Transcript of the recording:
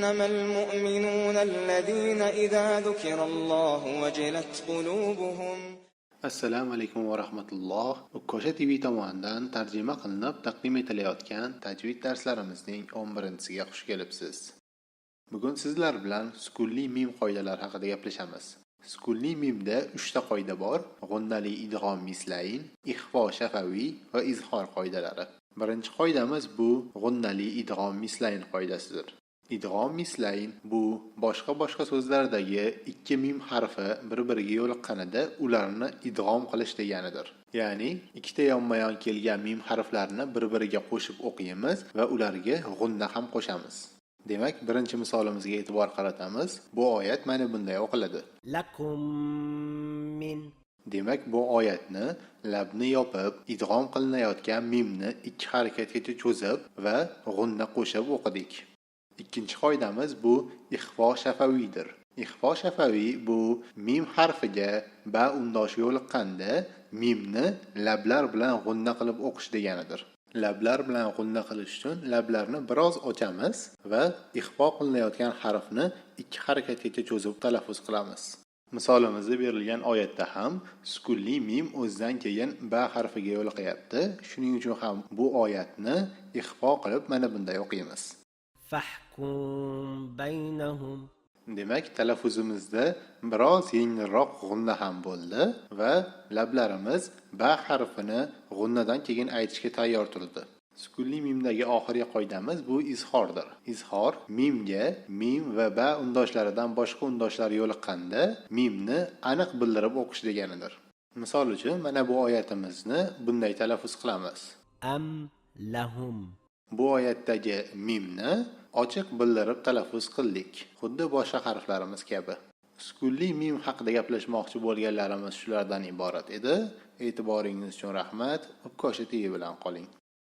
إنما المؤمنون الذين إذا ذكر الله وجلت قلوبهم. Assalomu alaykum va rahmatulloh. Ukosha TV tomonidan tarjima qilinib taqdim etilayotgan tajvid darslarimizning 11-siga xush kelibsiz. Bugun sizlar bilan sukunli mim qoidalari haqida gaplashamiz. Sukunli mimda 3 ta qoida bor: g'unnali idg'om mislayn, ixfo shafaviy va izhor qoidalari. Birinchi qoidamiz bu g'unnali idg'om mislayn qoidasidir. Idg'om mislayn bu boshqa so'zlardagi ikki mim harfi bir-biriga yo'liqqanida ularni idg'om qilish deganidir. Ya'ni ikkita yonma-yon kelgan mim harflarini bir-biriga qo'shib o'qiymiz va ularga g'unna ham qo'shamiz. Demak, birinchi misolimizga e'tibor qaratamiz. Bu oyat mana bunday o'qiladi. Lakum min. Demak, bu oyatni labni yopib, idg'om qilinayotgan mimni ikki harakatgacha cho'zib va g'unna qo'shib o'qidik. Ikkinchi qoidamiz bu ixfo shafaviydir. Ixfo shafaviy bu mim harfiga ba undoshi yo'liqqanda mimni lablar bilan g'unna qilib o'qish deganidir. Lablar bilan g'unna qilish uchun lablarni biroz ochamiz va ixfo qilinayotgan harfni ikki harakatgacha cho'zib talaffuz qilamiz. Misolimizda berilgan oyatda ham sukunli mim o'zidan keyin ba harfiga yo'liqyapti. Shuning uchun ham bu oyatni ixfo qilib mana bunday o'qiymiz. Fahkum baynahum. Demak, talaffuzimizda biroz yengilroq g'unna ham bo'ldi va lablarimiz ba harfini g'unnadan keyin aytishga tayyor turdi. Sukunli mimdagi oxirgi qoidamiz bu izhordir. Izhor mimga mim va ba undoshlaridan boshqa undoshlar yo'liqqanda mimni aniq bildirib o'qish deganidir. Misol uchun mana bu oyatimizni bunday talaffuz qilamiz. Am lahum. Bu oyatdagi mimni ochiq bildirib talaffuz qildik, xuddi boshqa harflarimiz kabi. Sukunli mim haqida gaplashmoqchi bo'lganlarimiz shulardan iborat edi. E'tiboringiz uchun rahmat. Ukosha TV bilan qoling.